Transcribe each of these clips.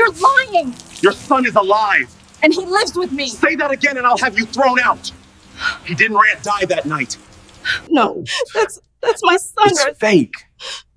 You're lying! Your son is alive! And he lives with me! Say that again and I'll have you thrown out! He didn't die that night. No, that's my son. It's fake.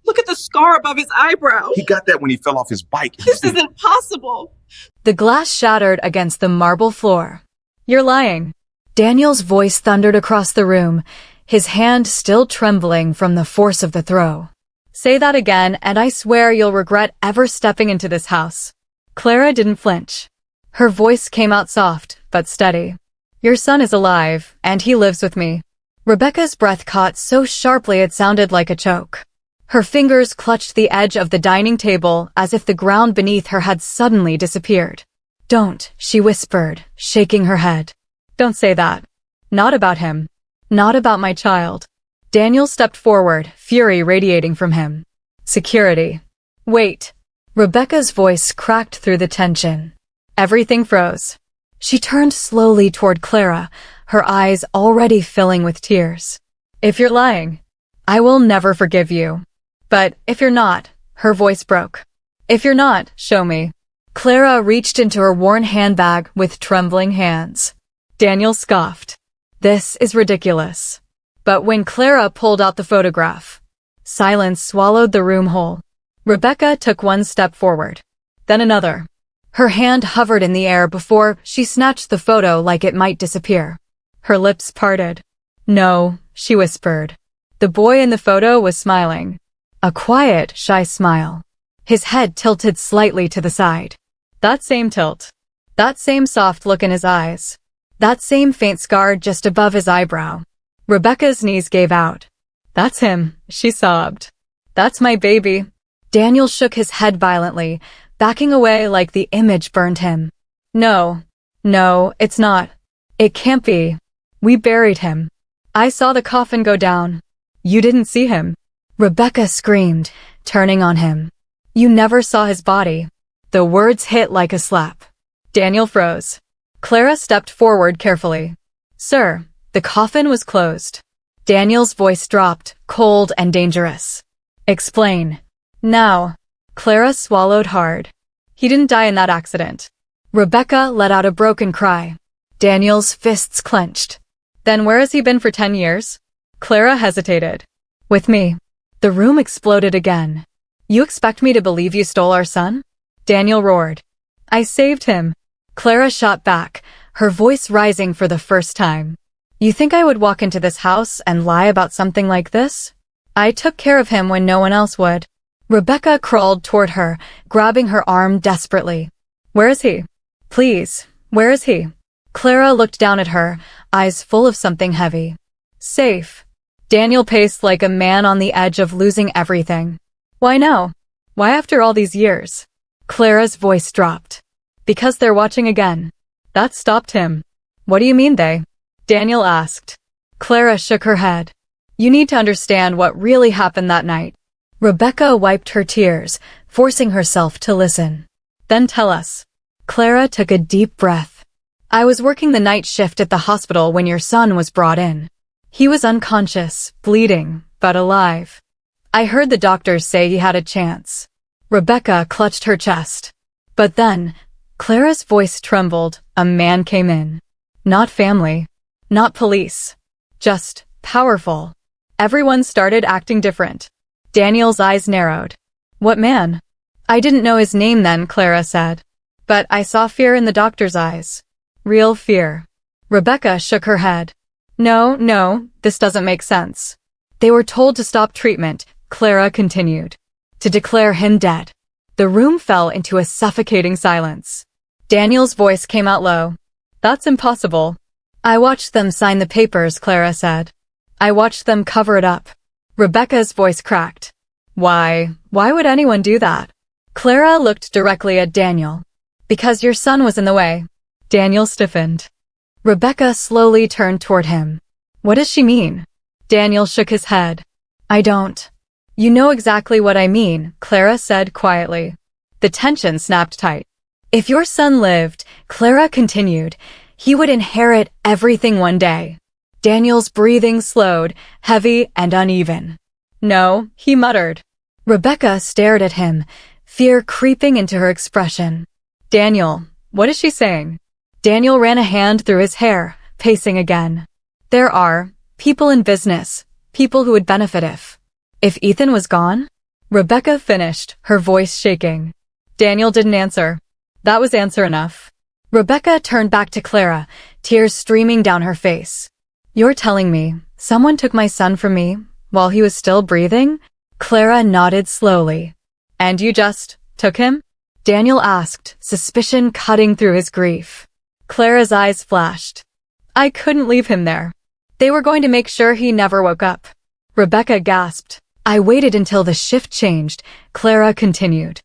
Look at the scar above his eyebrow. He got that when he fell off his bike. This isn't possible. The glass shattered against the marble floor. You're lying. Daniel's voice thundered across the room, his hand still trembling from the force of the throw. Say that again, and I swear you'll regret ever stepping into this house. Clara didn't flinch. Her voice came out soft, but steady. Your son is alive, and he lives with me. Rebecca's breath caught so sharply it sounded like a choke. Her fingers clutched the edge of the dining table as if the ground beneath her had suddenly disappeared. Don't, she whispered, shaking her head. Don't say that. Not about him. Not about my child. Daniel stepped forward, fury radiating from him. Security. Wait. Rebecca's voice cracked through the tension. Everything froze. She turned slowly toward Clara, her eyes already filling with tears. If you're lying, I will never forgive you. But if you're not, her voice broke. If you're not, show me. Clara reached into her worn handbag with trembling hands. Daniel scoffed. This is ridiculous. But when Clara pulled out the photograph, silence swallowed the room whole. Rebecca took one step forward, then another. Her hand hovered in the air before she snatched the photo like it might disappear. Her lips parted. No, she whispered. The boy in the photo was smiling. A quiet, shy smile. His head tilted slightly to the side. That same tilt. That same soft look in his eyes. That same faint scar just above his eyebrow. Rebecca's knees gave out. That's him, she sobbed. That's my baby. Daniel shook his head violently, backing away like the image burned him. No, it's not. It can't be. We buried him. I saw the coffin go down. You didn't see him. Rebecca screamed, turning on him. You never saw his body. The words hit like a slap. Daniel froze. Clara stepped forward carefully. Sir, the coffin was closed. Daniel's voice dropped, cold and dangerous. Explain. Now. Clara swallowed hard. He didn't die in that accident. Rebecca let out a broken cry. Daniel's fists clenched. Then where has he been for 10 years? Clara hesitated. With me. The room exploded again. You expect me to believe you stole our son? Daniel roared. I saved him. Clara shot back, her voice rising for the first time. You think I would walk into this house and lie about something like this? I took care of him when no one else would. Rebecca crawled toward her, grabbing her arm desperately. Where is he? Please, where is he? Clara looked down at her, eyes full of something heavy. Safe. Daniel paced like a man on the edge of losing everything. Why now? Why after all these years? Clara's voice dropped. Because they're watching again. That stopped him. What do you mean they? Daniel asked. Clara shook her head. You need to understand what really happened that night. Rebecca wiped her tears, forcing herself to listen. Then tell us. Clara took a deep breath. I was working the night shift at the hospital when your son was brought in. He was unconscious, bleeding, but alive. I heard the doctors say he had a chance. Rebecca clutched her chest. But then, Clara's voice trembled, a man came in. Not family. Not police. Just powerful. Everyone started acting different. Daniel's eyes narrowed. What man? I didn't know his name then, Clara said. But I saw fear in the doctor's eyes. Real fear. Rebecca shook her head. No, this doesn't make sense. They were told to stop treatment, Clara continued. To declare him dead. The room fell into a suffocating silence. Daniel's voice came out low. That's impossible. I watched them sign the papers, Clara said. I watched them cover it up. Rebecca's voice cracked. Why would anyone do that? Clara looked directly at Daniel. Because your son was in the way. Daniel stiffened. Rebecca slowly turned toward him. What does she mean? Daniel shook his head. I don't. You know exactly what I mean, Clara said quietly. The tension snapped tight. If your son lived, Clara continued, he would inherit everything one day. Daniel's breathing slowed, heavy and uneven. No, he muttered. Rebecca stared at him, fear creeping into her expression. Daniel, what is she saying? Daniel ran a hand through his hair, pacing again. There are people in business, people who would benefit if Ethan was gone? Rebecca finished, her voice shaking. Daniel didn't answer. That was answer enough. Rebecca turned back to Clara, tears streaming down her face. You're telling me someone took my son from me while he was still breathing? Clara nodded slowly. And you just took him? Daniel asked, suspicion cutting through his grief. Clara's eyes flashed. I couldn't leave him there. They were going to make sure he never woke up. Rebecca gasped. I waited until the shift changed, Clara continued.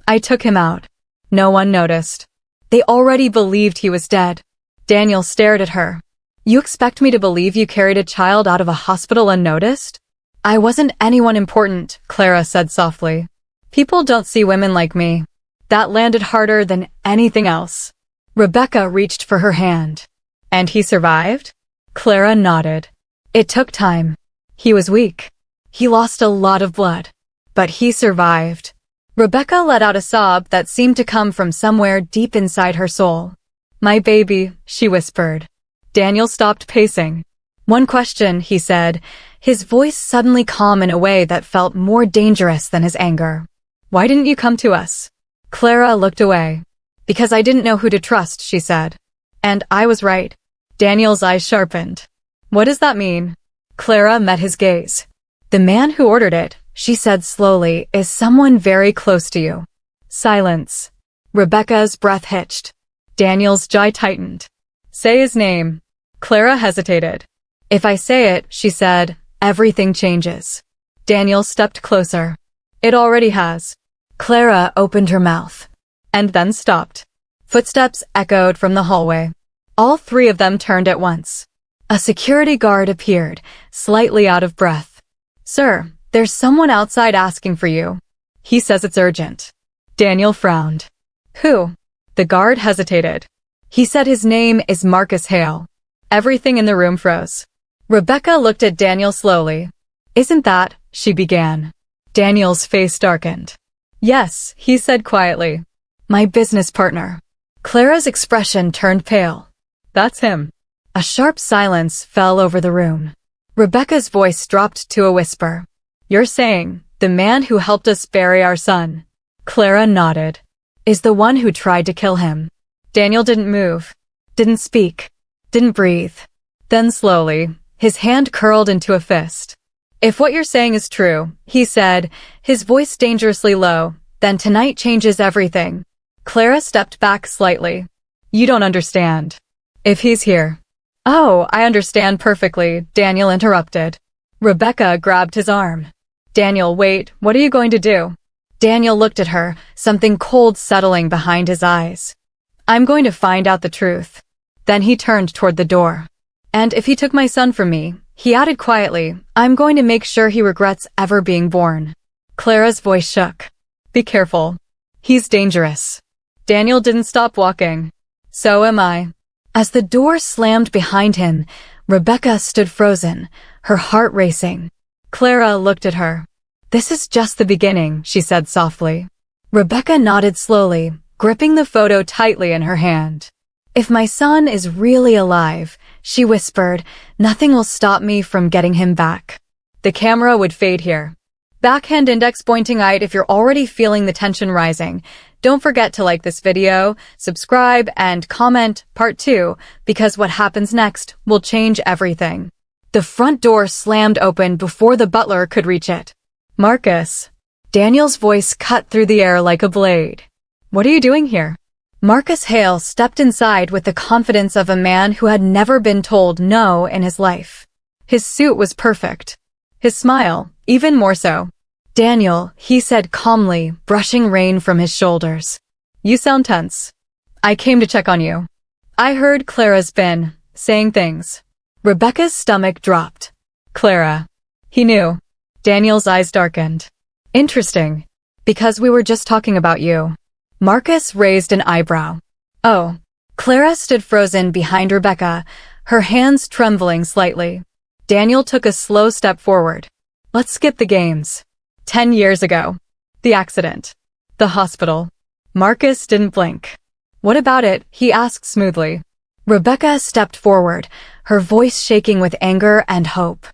I took him out. No one noticed. They already believed he was dead. Daniel stared at her. You expect me to believe you carried a child out of a hospital unnoticed? I wasn't anyone important, Clara said softly. People don't see women like me. That landed harder than anything else. Rebecca reached for her hand. And he survived? Clara nodded. It took time. He was weak. He lost a lot of blood. But he survived. Rebecca let out a sob that seemed to come from somewhere deep inside her soul. My baby, she whispered. Daniel stopped pacing. One question, he said, his voice suddenly calm in a way that felt more dangerous than his anger. Why didn't you come to us? Clara looked away. Because I didn't know who to trust, she said. And I was right. Daniel's eyes sharpened. What does that mean? Clara met his gaze. The man who ordered it, she said slowly, is someone very close to you. Silence. Rebecca's breath hitched. Daniel's jaw tightened. Say his name. Clara hesitated. If I say it, she said, everything changes. Daniel stepped closer. It already has. Clara opened her mouth. And then stopped. Footsteps echoed from the hallway. All three of them turned at once. A security guard appeared, slightly out of breath. Sir, there's someone outside asking for you. He says it's urgent. Daniel frowned. Who? The guard hesitated. He said his name is Marcus Hale. Everything in the room froze. Rebecca looked at Daniel slowly. Isn't that, she began. Daniel's face darkened. Yes, he said quietly. My business partner. Clara's expression turned pale. That's him. A sharp silence fell over the room. Rebecca's voice dropped to a whisper. You're saying, the man who helped us bury our son. Clara nodded. Is the one who tried to kill him. Daniel didn't move. Didn't speak. Didn't breathe. Then slowly, his hand curled into a fist. If what you're saying is true, he said, his voice dangerously low, then tonight changes everything. Clara stepped back slightly. You don't understand. If he's here. Oh, I understand perfectly, Daniel interrupted. Rebecca grabbed his arm. Daniel, wait, what are you going to do? Daniel looked at her, something cold settling behind his eyes. I'm going to find out the truth. Then he turned toward the door. And if he took my son from me, he added quietly, I'm going to make sure he regrets ever being born. Clara's voice shook. Be careful. He's dangerous. Daniel didn't stop walking. So am I. As the door slammed behind him, Rebecca stood frozen, her heart racing. Clara looked at her. This is just the beginning, she said softly. Rebecca nodded slowly, gripping the photo tightly in her hand. If my son is really alive, she whispered, nothing will stop me from getting him back. The camera would fade here. Backhand index pointing out if you're already feeling the tension rising. Don't forget to like this video, subscribe, and comment part 2, because what happens next will change everything. The front door slammed open before the butler could reach it. Marcus. Daniel's voice cut through the air like a blade. What are you doing here? Marcus Hale stepped inside with the confidence of a man who had never been told no in his life. His suit was perfect. His smile, even more so. Daniel, he said calmly, brushing rain from his shoulders. You sound tense. I came to check on you. I heard Clara's been saying things. Rebecca's stomach dropped. Clara. He knew. Daniel's eyes darkened. Interesting. Because we were just talking about you. Marcus raised an eyebrow. Oh. Clara stood frozen behind Rebecca, her hands trembling slightly. Daniel took a slow step forward. Let's skip the games. 10 years ago. The accident. The hospital. Marcus didn't blink. What about it? He asked smoothly. Rebecca stepped forward, her voice shaking with anger and hope.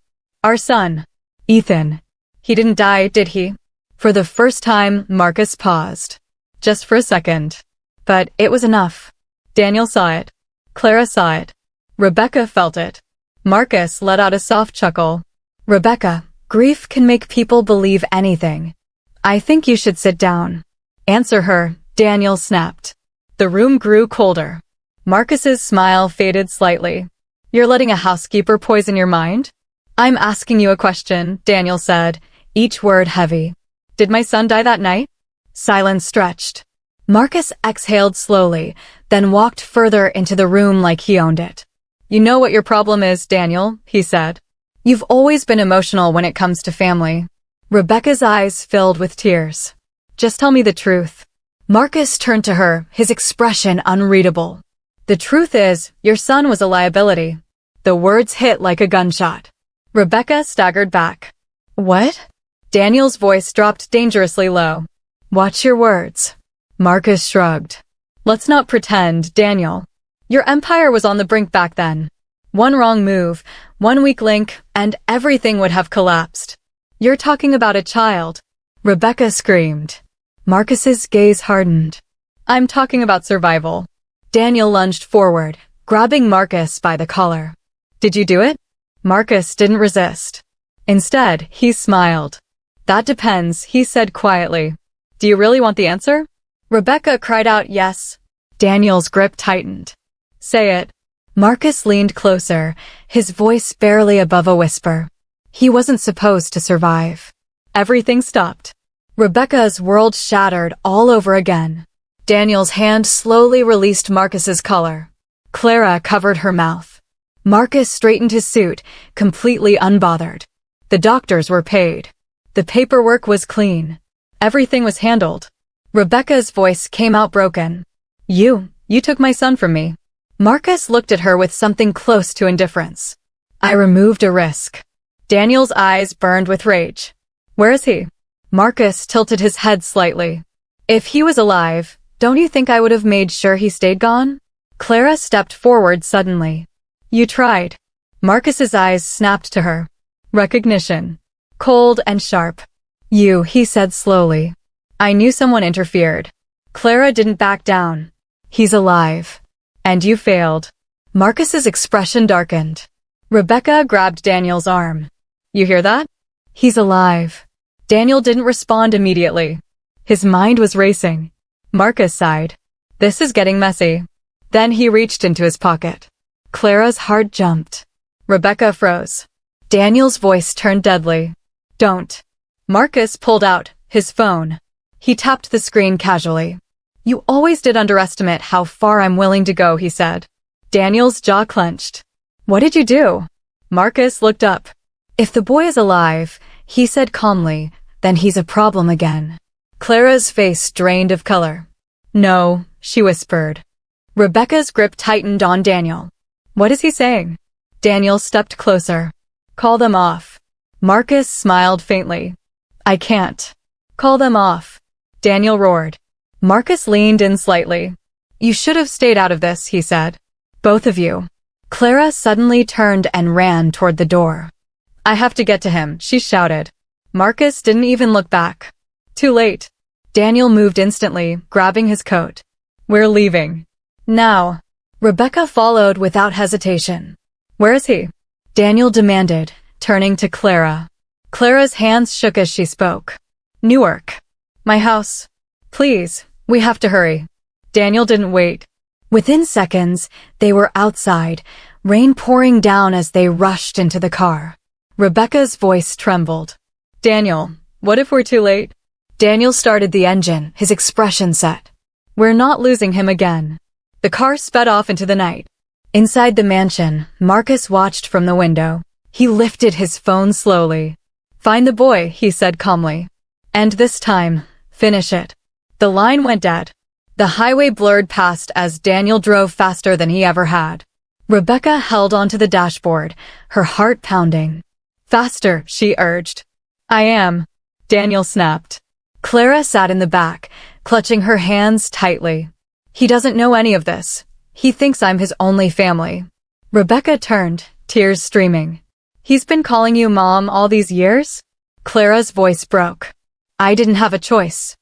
Our son, Ethan. He didn't die, did he? For the first time, Marcus paused. Just for a second. But it was enough. Daniel saw it. Clara saw it. Rebecca felt it. Marcus let out a soft chuckle. Rebecca, grief can make people believe anything. I think you should sit down. Answer her, Daniel snapped. The room grew colder. Marcus's smile faded slightly. You're letting a housekeeper poison your mind? I'm asking you a question, Daniel said, each word heavy. Did my son die that night? Silence stretched. Marcus exhaled slowly, then walked further into the room like he owned it. You know what your problem is, Daniel, he said. You've always been emotional when it comes to family. Rebecca's eyes filled with tears. Just tell me the truth. Marcus turned to her, his expression unreadable. The truth is, your son was a liability. The words hit like a gunshot. Rebecca staggered back. What? Daniel's voice dropped dangerously low. Watch your words. Marcus shrugged. Let's not pretend, Daniel. Your empire was on the brink back then. One wrong move, one weak link, and everything would have collapsed. You're talking about a child. Rebecca screamed. Marcus's gaze hardened. I'm talking about survival. Daniel lunged forward, grabbing Marcus by the collar. Did you do it? Marcus didn't resist. Instead, he smiled. That depends, he said quietly. Do you really want the answer? Rebecca cried out yes. Daniel's grip tightened. Say it. Marcus leaned closer, his voice barely above a whisper. He wasn't supposed to survive. Everything stopped. Rebecca's world shattered all over again. Daniel's hand slowly released Marcus's collar. Clara covered her mouth. Marcus straightened his suit, completely unbothered. The doctors were paid. The paperwork was clean. Everything was handled. Rebecca's voice came out broken. You took my son from me. Marcus looked at her with something close to indifference. I removed a risk. Daniel's eyes burned with rage. Where is he? Marcus tilted his head slightly. If he was alive, don't you think I would have made sure he stayed gone? Clara stepped forward suddenly. You tried. Marcus's eyes snapped to her. Recognition. Cold and sharp. He said slowly. I knew someone interfered. Clara didn't back down. He's alive. And you failed. Marcus's expression darkened. Rebecca grabbed Daniel's arm. You hear that? He's alive. Daniel didn't respond immediately. His mind was racing. Marcus sighed. This is getting messy. Then he reached into his pocket. Clara's heart jumped. Rebecca froze. Daniel's voice turned deadly. Don't. Marcus pulled out his phone. He tapped the screen casually. You always did underestimate how far I'm willing to go, he said. Daniel's jaw clenched. What did you do? Marcus looked up. If the boy is alive, he said calmly, then he's a problem again. Clara's face drained of color. No, she whispered. Rebecca's grip tightened on Daniel. What is he saying? Daniel stepped closer. Call them off. Marcus smiled faintly. I can't. Call them off. Daniel roared. Marcus leaned in slightly. You should have stayed out of this, he said. Both of you. Clara suddenly turned and ran toward the door. I have to get to him, she shouted. Marcus didn't even look back. Too late. Daniel moved instantly, grabbing his coat. We're leaving. Now. Rebecca followed without hesitation. Where is he? Daniel demanded, turning to Clara. Clara's hands shook as she spoke. Newark. My house. Please, we have to hurry. Daniel didn't wait. Within seconds, they were outside, rain pouring down as they rushed into the car. Rebecca's voice trembled. Daniel, what if we're too late? Daniel started the engine, his expression set. We're not losing him again. The car sped off into the night. Inside the mansion, Marcus watched from the window. He lifted his phone slowly. Find the boy, he said calmly. And this time, finish it. The line went dead. The highway blurred past as Daniel drove faster than he ever had. Rebecca held onto the dashboard, her heart pounding. Faster, she urged. I am. Daniel snapped. Clara sat in the back, clutching her hands tightly. He doesn't know any of this. He thinks I'm his only family. Rebecca turned, tears streaming. He's been calling you Mom all these years? Clara's voice broke. I didn't have a choice.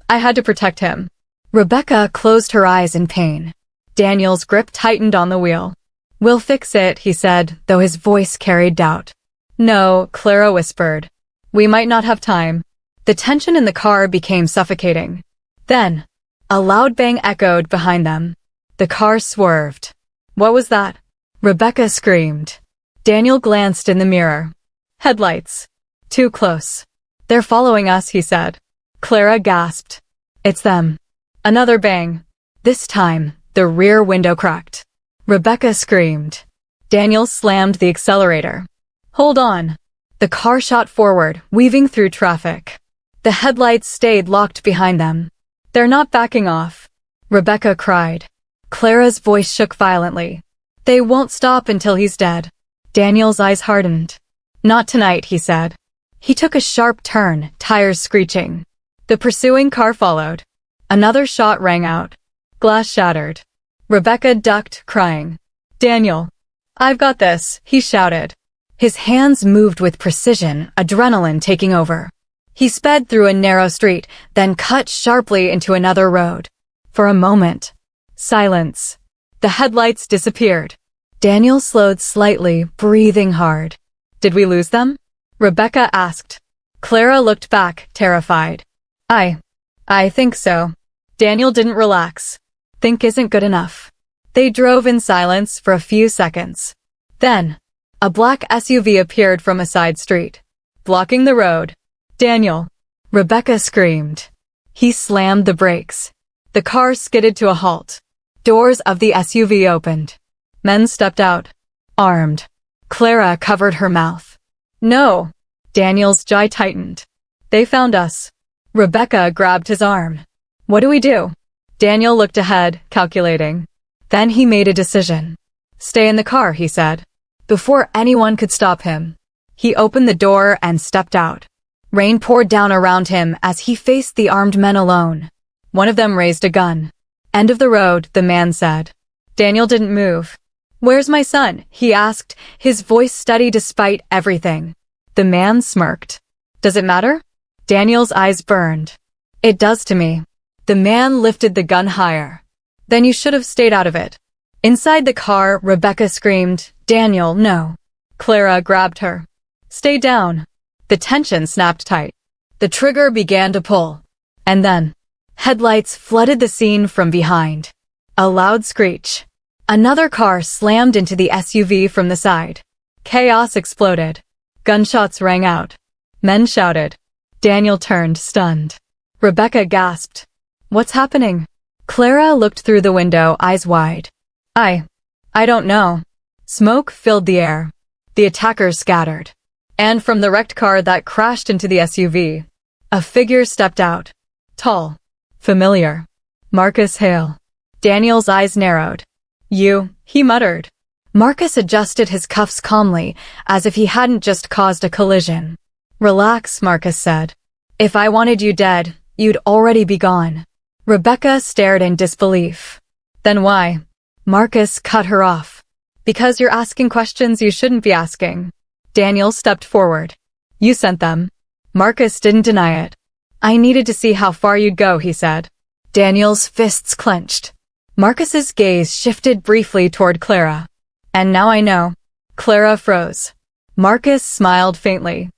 I had to protect him. Rebecca closed her eyes in pain. Daniel's grip tightened on the wheel. We'll fix it, he said, though his voice carried doubt. No, Clara whispered. We might not have time. The tension in the car became suffocating. Then, a loud bang echoed behind them. The car swerved. What was that? Rebecca screamed. Daniel glanced in the mirror. Headlights. Too close. They're following us, he said. Clara gasped. It's them. Another bang. This time, the rear window cracked. Rebecca screamed. Daniel slammed the accelerator. Hold on. The car shot forward, weaving through traffic. The headlights stayed locked behind them. They're not backing off. Rebecca cried. Clara's voice shook violently. They won't stop until he's dead. Daniel's eyes hardened. Not tonight, he said. He took a sharp turn, tires screeching. The pursuing car followed. Another shot rang out. Glass shattered. Rebecca ducked, crying. Daniel. I've got this, he shouted. His hands moved with precision, adrenaline taking over. He sped through a narrow street, then cut sharply into another road. For a moment. Silence. The headlights disappeared. Daniel slowed slightly, breathing hard. Did we lose them? Rebecca asked. Clara looked back, terrified. I think so. Daniel didn't relax. Think isn't good enough. They drove in silence for a few seconds. Then, a black SUV appeared from a side street, blocking the road. Daniel. Rebecca screamed. He slammed the brakes. The car skidded to a halt. Doors of the SUV opened. Men stepped out, armed. Clara covered her mouth. No. Daniel's jaw tightened. They found us. Rebecca grabbed his arm. What do we do? Daniel looked ahead, calculating. Then he made a decision. Stay in the car, he said. Before anyone could stop him, he opened the door and stepped out. Rain poured down around him as he faced the armed men alone. One of them raised a gun. End of the road, the man said. Daniel didn't move. Where's my son? He asked, his voice steady despite everything. The man smirked. Does it matter? Daniel's eyes burned. It does to me. The man lifted the gun higher. Then you should have stayed out of it. Inside the car, Rebecca screamed, Daniel, no. Clara grabbed her. Stay down. The tension snapped tight. The trigger began to pull. And then, headlights flooded the scene from behind. A loud screech. Another car slammed into the SUV from the side. Chaos exploded. Gunshots rang out. Men shouted. Daniel turned, stunned. Rebecca gasped. What's happening? Clara looked through the window, eyes wide. I don't know. Smoke filled the air. The attackers scattered. And from the wrecked car that crashed into the SUV, a figure stepped out. Tall. Familiar. Marcus Hale. Daniel's eyes narrowed. You, he muttered. Marcus adjusted his cuffs calmly, as if he hadn't just caused a collision. Relax, Marcus said. If I wanted you dead, you'd already be gone. Rebecca stared in disbelief. Then why? Marcus cut her off. Because you're asking questions you shouldn't be asking. Daniel stepped forward. You sent them. Marcus didn't deny it. I needed to see how far you'd go, he said. Daniel's fists clenched. Marcus's gaze shifted briefly toward Clara. And now I know. Clara froze. Marcus smiled faintly.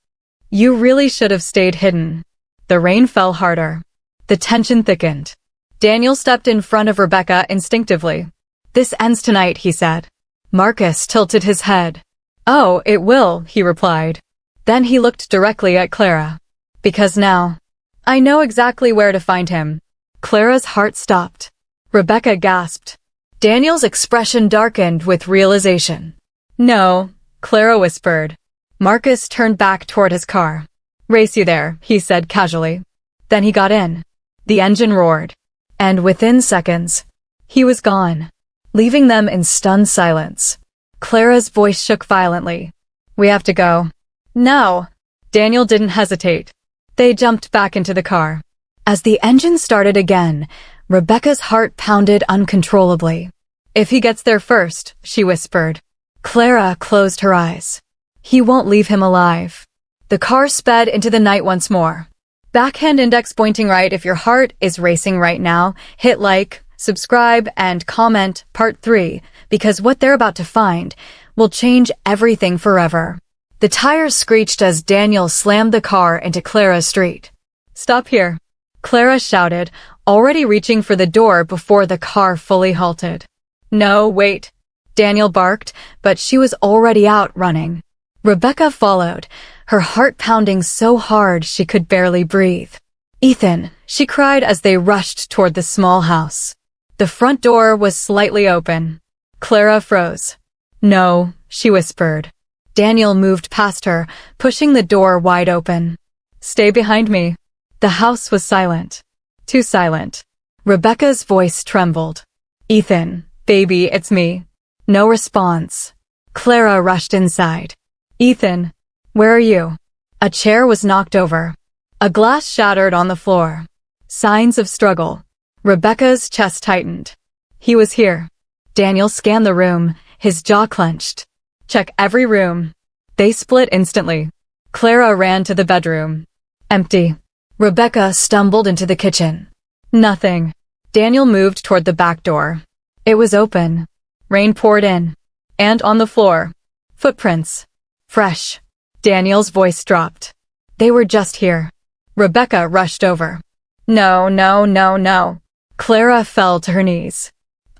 You really should have stayed hidden. The rain fell harder. The tension thickened. Daniel stepped in front of Rebecca instinctively. This ends tonight, he said. Marcus tilted his head. Oh, it will, he replied. Then he looked directly at Clara. Because now, I know exactly where to find him. Clara's heart stopped. Rebecca gasped. Daniel's expression darkened with realization. No, Clara whispered. Marcus turned back toward his car. Race you there, he said casually. Then he got in. The engine roared. And within seconds, he was gone, leaving them in stunned silence. Clara's voice shook violently. We have to go. Now. Daniel didn't hesitate. They jumped back into the car. As the engine started again, Rebecca's heart pounded uncontrollably. If he gets there first, she whispered. Clara closed her eyes. He won't leave him alive. The car sped into the night once more. Backhand index pointing right. If your heart is racing right now, hit like, subscribe, and comment part 3, because what they're about to find will change everything forever. The tires screeched as Daniel slammed the car into Clara's street. Stop here, Clara shouted, already reaching for the door before the car fully halted. No, wait, Daniel barked, but she was already out running. Rebecca followed, her heart pounding so hard she could barely breathe. Ethan, she cried as they rushed toward the small house. The front door was slightly open. Clara froze. No, she whispered. Daniel moved past her, pushing the door wide open. Stay behind me. The house was silent. Too silent. Rebecca's voice trembled. Ethan, baby, it's me. No response. Clara rushed inside. Ethan, where are you? A chair was knocked over. A glass shattered on the floor. Signs of struggle. Rebecca's chest tightened. He was here. Daniel scanned the room, his jaw clenched. Check every room. They split instantly. Clara ran to the bedroom. Empty. Rebecca stumbled into the kitchen. Nothing. Daniel moved toward the back door. It was open. Rain poured in. And on the floor. Footprints. Fresh. Daniel's voice dropped. They were just here. Rebecca rushed over. No, no, no, no. Clara fell to her knees.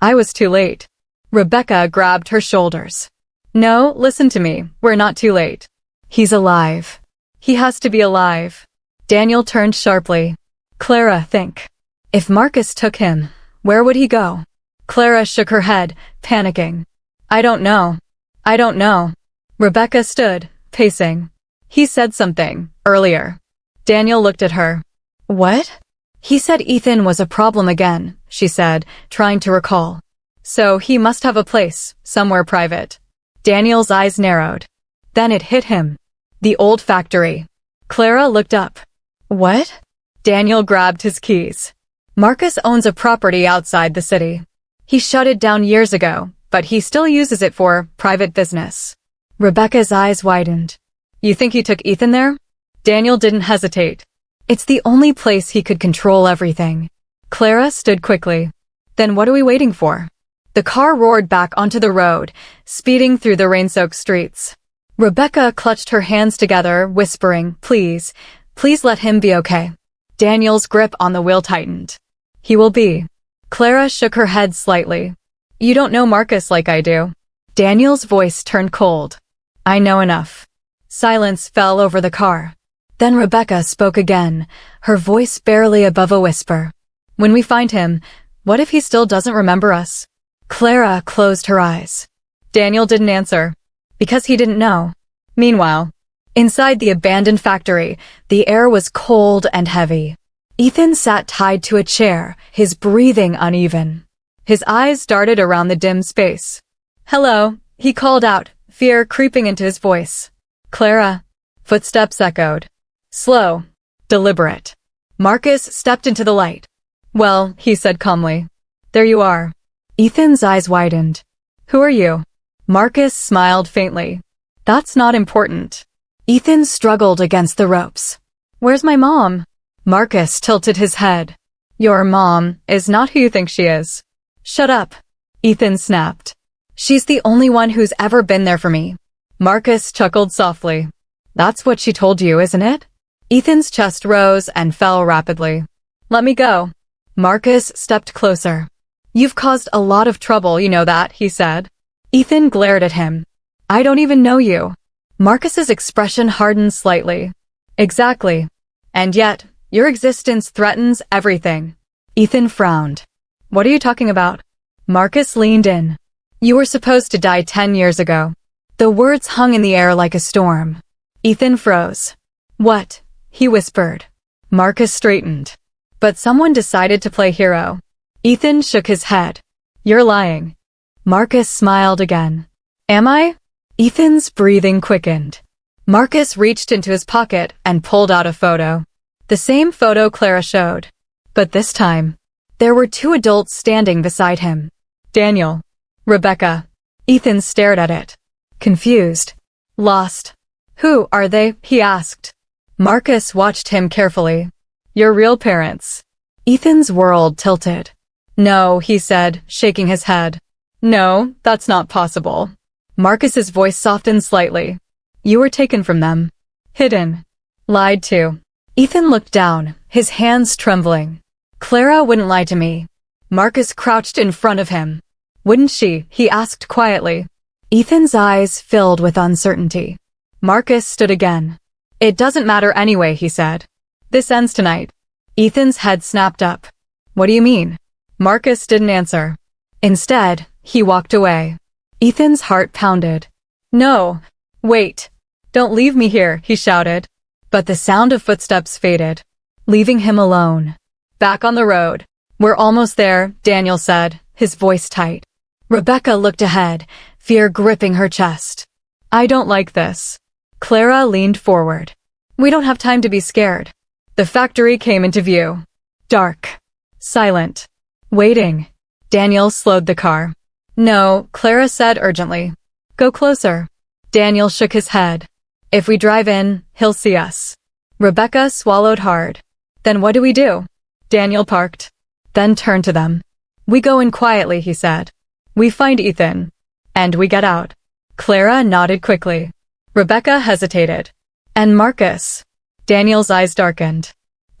I was too late. Rebecca grabbed her shoulders. No, listen to me. We're not too late. He's alive. He has to be alive. Daniel turned sharply. Clara, think. If Marcus took him, where would he go? Clara shook her head, panicking. I don't know. I don't know. Rebecca stood, pacing. He said something, earlier. Daniel looked at her. What? He said Ethan was a problem again, she said, trying to recall. So he must have a place, somewhere private. Daniel's eyes narrowed. Then it hit him. The old factory. Clara looked up. What? Daniel grabbed his keys. Marcus owns a property outside the city. He shut it down years ago, but he still uses it for private business. Rebecca's eyes widened. You think he took Ethan there? Daniel didn't hesitate. It's the only place he could control everything. Clara stood quickly. Then what are we waiting for? The car roared back onto the road, speeding through the rain-soaked streets. Rebecca clutched her hands together, whispering, please, please let him be okay. Daniel's grip on the wheel tightened. He will be. Clara shook her head slightly. You don't know Marcus like I do. Daniel's voice turned cold. I know enough. Silence fell over the car. Then Rebecca spoke again, her voice barely above a whisper. When we find him, what if he still doesn't remember us? Clara closed her eyes. Daniel didn't answer. Because he didn't know. Meanwhile, inside the abandoned factory, the air was cold and heavy. Ethan sat tied to a chair, his breathing uneven. His eyes darted around the dim space. Hello, he called out, fear creeping into his voice. Clara. Footsteps echoed. Slow. Deliberate. Marcus stepped into the light. Well, he said calmly. There you are. Ethan's eyes widened. Who are you? Marcus smiled faintly. That's not important. Ethan struggled against the ropes. Where's my mom? Marcus tilted his head. Your mom is not who you think she is. Shut up. Ethan snapped. She's the only one who's ever been there for me. Marcus chuckled softly. That's what she told you, isn't it? Ethan's chest rose and fell rapidly. Let me go. Marcus stepped closer. You've caused a lot of trouble, you know that, he said. Ethan glared at him. I don't even know you. Marcus's expression hardened slightly. Exactly. And yet, your existence threatens everything. Ethan frowned. What are you talking about? Marcus leaned in. You were supposed to die 10 years ago. The words hung in the air like a storm. Ethan froze. What? He whispered. Marcus straightened. But someone decided to play hero. Ethan shook his head. You're lying. Marcus smiled again. Am I? Ethan's breathing quickened. Marcus reached into his pocket and pulled out a photo. The same photo Clara showed. But this time, There were two adults standing beside him. Daniel. Rebecca. Ethan stared at it. Confused. Lost. Who are they? He asked. Marcus watched him carefully. Your real parents. Ethan's world tilted. No, he said, shaking his head. No, that's not possible. Marcus's voice softened slightly. You were taken from them. Hidden. Lied to. Ethan looked down, his hands trembling. Clara wouldn't lie to me. Marcus crouched in front of him. Wouldn't she? He asked quietly. Ethan's eyes filled with uncertainty. Marcus stood again. It doesn't matter anyway, he said. This ends tonight. Ethan's head snapped up. What do you mean? Marcus didn't answer. Instead, he walked away. Ethan's heart pounded. No. Wait. Don't leave me here, he shouted. But the sound of footsteps faded, leaving him alone. Back on the road. We're almost there, Daniel said, his voice tight. Rebecca looked ahead, fear gripping her chest. I don't like this. Clara leaned forward. We don't have time to be scared. The factory came into view. Dark. Silent. Waiting. Daniel slowed the car. No, Clara said urgently. Go closer. Daniel shook his head. If we drive in, he'll see us. Rebecca swallowed hard. Then what do we do? Daniel parked. Then turned to them. We go in quietly, he said. We find Ethan. And we get out. Clara nodded quickly. Rebecca hesitated. And Marcus? Daniel's eyes darkened.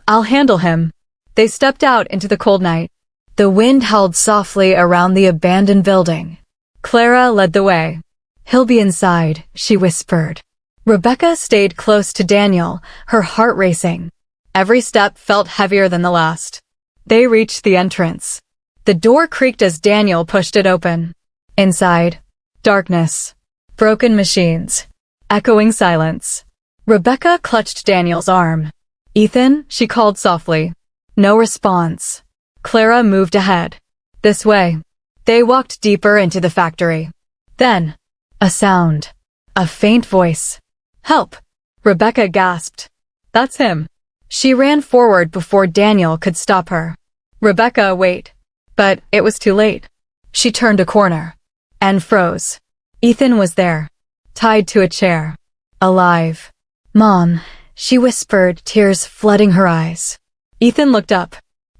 I'll handle him. They stepped out into the cold night. The wind howled softly around the abandoned building. Clara led the way. He'll be inside, she whispered. Rebecca stayed close to Daniel, her heart racing. Every step felt heavier than the last. They reached the entrance. The door creaked as Daniel pushed it open. Inside, darkness. Broken machines. Echoing silence. Rebecca clutched Daniel's arm. Ethan, she called softly. No response. Clara moved ahead. This way. They walked deeper into the factory. Then, a sound. A faint voice. Help! Rebecca gasped. That's him. She ran forward before Daniel could stop her. Rebecca, wait. But it was too late. She turned a corner. And froze. Ethan was there. Tied to a chair. Alive. Mom, she whispered, tears flooding her eyes. Ethan looked up.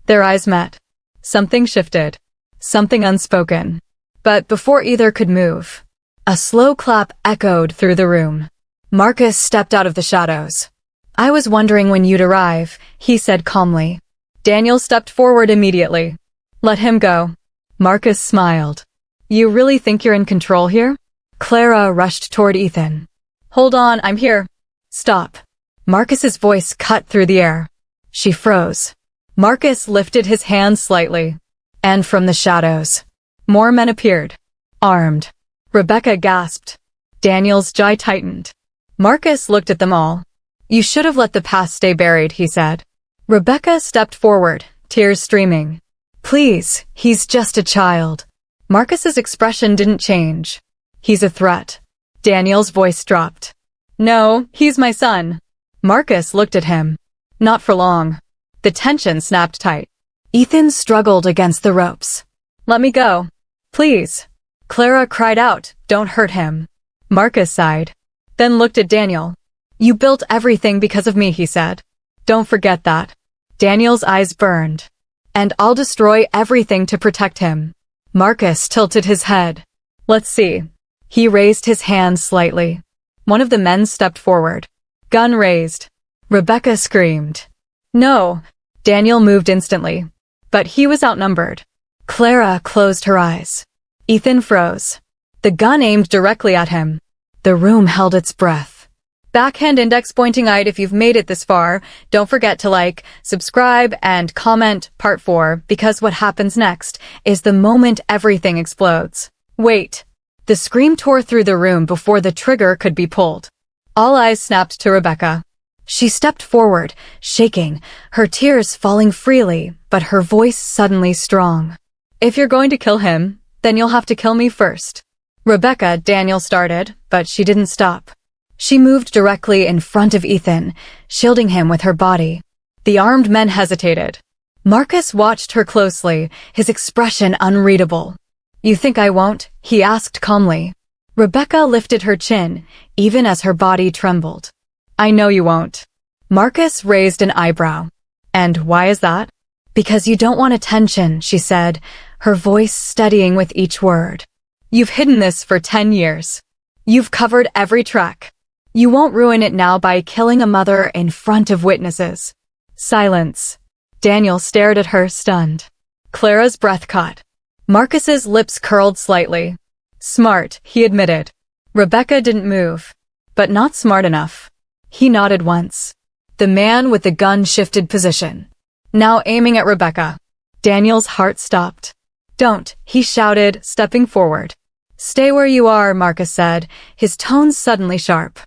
Their eyes met. Something shifted. Something unspoken. But before either could move, a slow clap echoed through the room. Marcus stepped out of the shadows. I was wondering when you'd arrive, he said calmly. Daniel stepped forward immediately. Let him go. Marcus smiled. You really think you're in control here? Clara rushed toward Ethan. Hold on, I'm here. Stop. Marcus's voice cut through the air. She froze. Marcus lifted his hand slightly. And from the shadows, more men appeared. Armed. Rebecca gasped. Daniel's jaw tightened. Marcus looked at them all. You should have let the past stay buried, he said. Rebecca stepped forward, tears streaming. Please, he's just a child. Marcus's expression didn't change. He's a threat. Daniel's voice dropped. No, he's my son. Marcus looked at him. Not for long. The tension snapped tight. Ethan struggled against the ropes. Let me go. Please. Clara cried out, don't hurt him. Marcus sighed. Then looked at Daniel. You built everything because of me, he said. Don't forget that. Daniel's eyes burned. And I'll destroy everything to protect him. Marcus tilted his head. Let's see. He raised his hand slightly. One of the men stepped forward. Gun raised. Rebecca screamed. No. Daniel moved instantly. But he was outnumbered. Clara closed her eyes. Ethan froze. The gun aimed directly at him. The room held its breath. Backhand index pointing out if you've made it this far. Don't forget to like, subscribe, and comment part 4 because what happens next is the moment everything explodes. Wait. The scream tore through the room before the trigger could be pulled. All eyes snapped to Rebecca. She stepped forward, shaking, her tears falling freely, but her voice suddenly strong. If you're going to kill him, then you'll have to kill me first. Rebecca, Daniel started, but she didn't stop. She moved directly in front of Ethan, shielding him with her body. The armed men hesitated. Marcus watched her closely, his expression unreadable. You think I won't? He asked calmly. Rebecca lifted her chin, even as her body trembled. I know you won't. Marcus raised an eyebrow. And why is that? Because you don't want attention, she said, her voice steadying with each word. You've hidden this for 10 years. You've covered every track. You won't ruin it now by killing a mother in front of witnesses. Silence. Daniel stared at her, stunned. Clara's breath caught. Marcus's lips curled slightly. Smart, he admitted. Rebecca didn't move. But not smart enough. He nodded once. The man with the gun shifted position. Now aiming at Rebecca. Daniel's heart stopped. Don't, he shouted, stepping forward. Stay where you are, Marcus said, his tone suddenly sharp.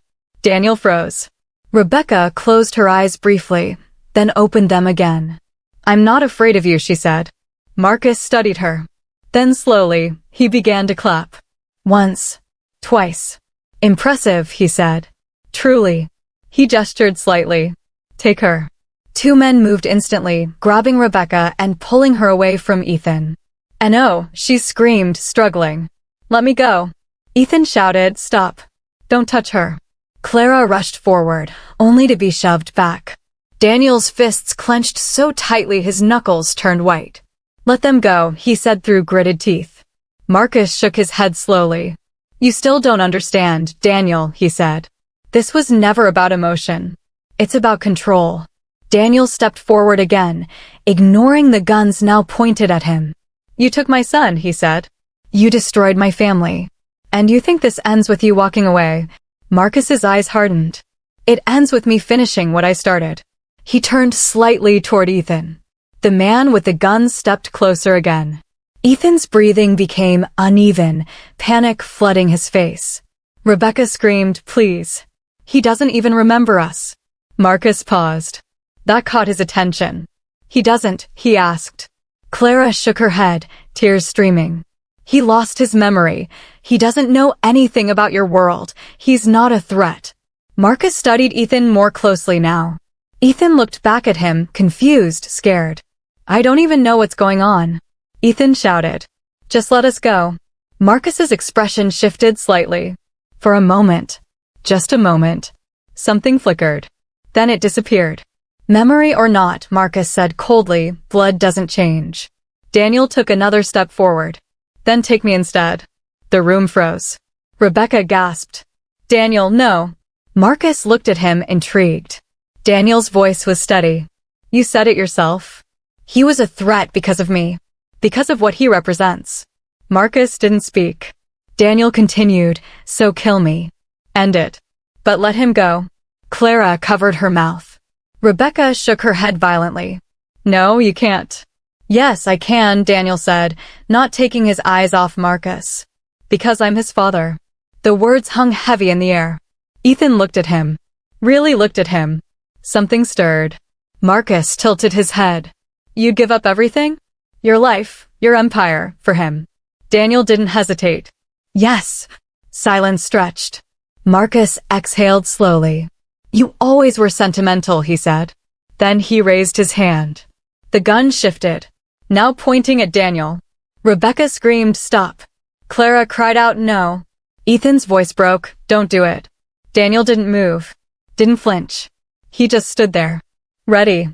Daniel froze. Rebecca closed her eyes briefly, then opened them again. I'm not afraid of you, she said. Marcus studied her. Then slowly, he began to clap. Once. Twice. Impressive, he said. Truly. He gestured slightly. Take her. Two men moved instantly, grabbing Rebecca and pulling her away from Ethan. And oh, she screamed, struggling. Let me go. Ethan shouted, stop. Don't touch her. Clara rushed forward, only to be shoved back. Daniel's fists clenched so tightly his knuckles turned white. Let them go, he said through gritted teeth. Marcus shook his head slowly. You still don't understand, Daniel, he said. This was never about emotion. It's about control. Daniel stepped forward again, ignoring the guns now pointed at him. You took my son, he said. You destroyed my family. And you think this ends with you walking away? Marcus's eyes hardened. It ends with me finishing what I started. He turned slightly toward Ethan. The man with the gun stepped closer again. Ethan's breathing became uneven, panic flooding his face. Rebecca screamed, please. He doesn't even remember us. Marcus paused. That caught his attention. He doesn't, he asked. Clara shook her head, tears streaming. He lost his memory. He doesn't know anything about your world. He's not a threat. Marcus studied Ethan more closely now. Ethan looked back at him, confused, scared. I don't even know what's going on. Ethan shouted. Just let us go. Marcus's expression shifted slightly. For a moment. Just a moment. Something flickered. Then it disappeared. Memory or not, Marcus said coldly, blood doesn't change. Daniel took another step forward. Then take me instead. The room froze. Rebecca gasped. Daniel, no. Marcus looked at him, intrigued. Daniel's voice was steady. You said it yourself. He was a threat because of me. Because of what he represents. Marcus didn't speak. Daniel continued, so kill me. End it. But let him go. Clara covered her mouth. Rebecca shook her head violently. No, you can't. Yes, I can, Daniel said, not taking his eyes off Marcus. Because I'm his father. The words hung heavy in the air. Ethan looked at him. Really looked at him. Something stirred. Marcus tilted his head. You'd give up everything? Your life, your empire, for him. Daniel didn't hesitate. Yes. Silence stretched. Marcus exhaled slowly. You always were sentimental, he said. Then he raised his hand. The gun shifted, now pointing at Daniel. Rebecca screamed, stop. Clara cried out, no. Ethan's voice broke, don't do it. Daniel didn't move, didn't flinch. He just stood there. Ready.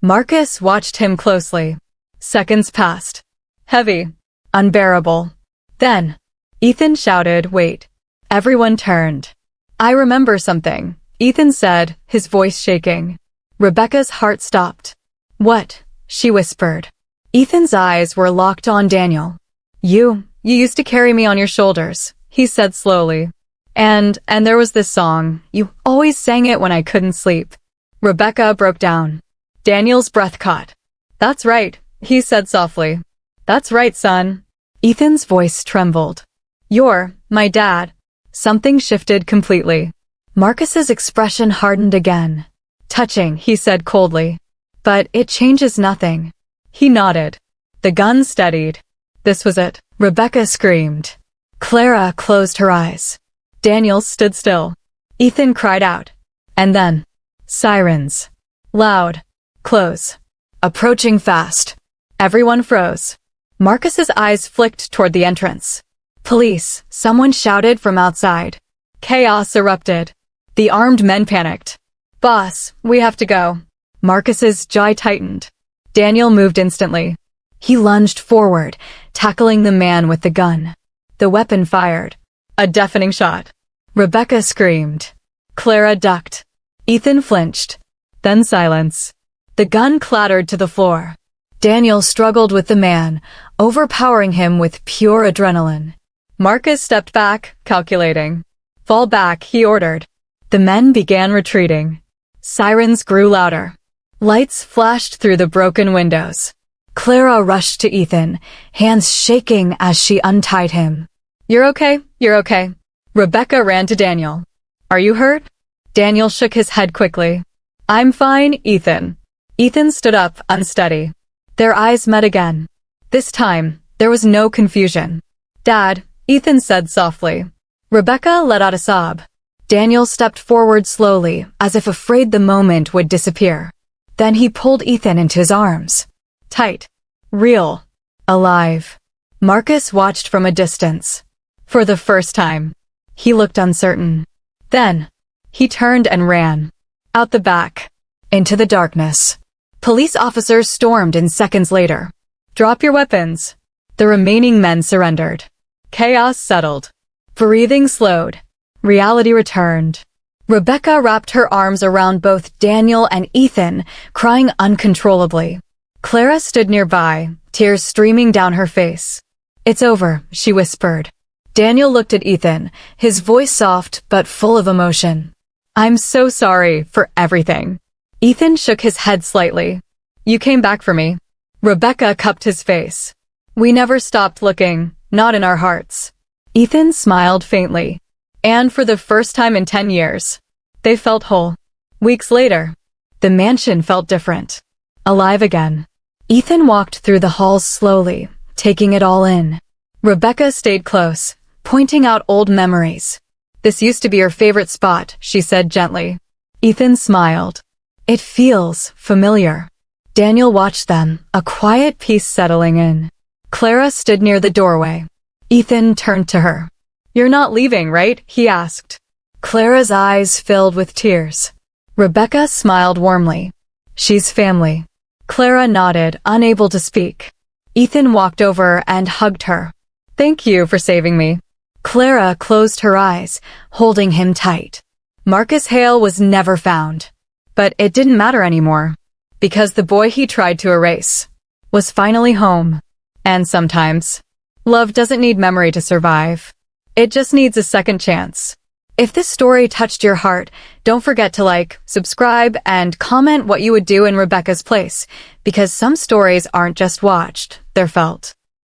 Marcus watched him closely. Seconds passed. Heavy. Unbearable. Then, Ethan shouted, wait. Everyone turned. I remember something, Ethan said, his voice shaking. Rebecca's heart stopped. What? She whispered. Ethan's eyes were locked on Daniel. You used to carry me on your shoulders, he said slowly. And there was this song, you always sang it when I couldn't sleep. Rebecca broke down. Daniel's breath caught. That's right, he said softly. That's right, son. Ethan's voice trembled. You're my dad. Something shifted completely. Marcus's expression hardened again. Touching, he said coldly. But it changes nothing. He nodded. The gun steadied. This was it. Rebecca screamed. Clara closed her eyes. Daniel stood still. Ethan cried out. And then, sirens. Loud. Close. approaching fast. Everyone froze. Marcus's eyes flicked toward the entrance. Police, someone shouted from outside. Chaos erupted. The armed men panicked. Boss, we have to go. Marcus's jaw tightened. Daniel moved instantly. He lunged forward, tackling the man with the gun. The weapon fired. A deafening shot. Rebecca screamed. Clara ducked. Ethan flinched. Then silence. The gun clattered to the floor. Daniel struggled with the man, overpowering him with pure adrenaline. Marcus stepped back, calculating. Fall back, he ordered. The men began retreating. Sirens grew louder. Lights flashed through the broken windows. Clara rushed to Ethan, hands shaking as she untied him. You're okay, you're okay. Rebecca ran to Daniel. Are you hurt? Daniel shook his head quickly. I'm fine, Ethan. Ethan stood up, unsteady. Their eyes met again. This time, there was no confusion. Dad, Ethan said softly. Rebecca let out a sob. Daniel stepped forward slowly, as if afraid the moment would disappear. Then he pulled Ethan into his arms. Tight. Real. Alive. Marcus watched from a distance. For the first time. He looked uncertain. Then, he turned and ran. Out the back. Into the darkness. Police officers stormed in seconds later. Drop your weapons. The remaining men surrendered. Chaos settled. Breathing slowed. Reality returned. Rebecca wrapped her arms around both Daniel and Ethan, crying uncontrollably. Clara stood nearby, tears streaming down her face. It's over, she whispered. Daniel looked at Ethan, his voice soft but full of emotion. I'm so sorry for everything. Ethan shook his head slightly. You came back for me. Rebecca cupped his face. We never stopped looking, not in our hearts. Ethan smiled faintly. And for the first time in 10 years, they felt whole. Weeks later, the mansion felt different. Alive again. Ethan walked through the halls slowly, taking it all in. Rebecca stayed close, pointing out old memories. This used to be your favorite spot, she said gently. Ethan smiled. It feels familiar. Daniel watched them, a quiet peace settling in. Clara stood near the doorway. Ethan turned to her. You're not leaving, right? He asked. Clara's eyes filled with tears. Rebecca smiled warmly. She's family. Clara nodded, unable to speak. Ethan walked over and hugged her. Thank you for saving me. Clara closed her eyes, holding him tight. Marcus Hale was never found. But it didn't matter anymore. Because the boy he tried to erase was finally home. And sometimes, love doesn't need memory to survive. It just needs a second chance. If this story touched your heart, don't forget to like, subscribe, and comment what you would do in Rebecca's place, because some stories aren't just watched, they're felt.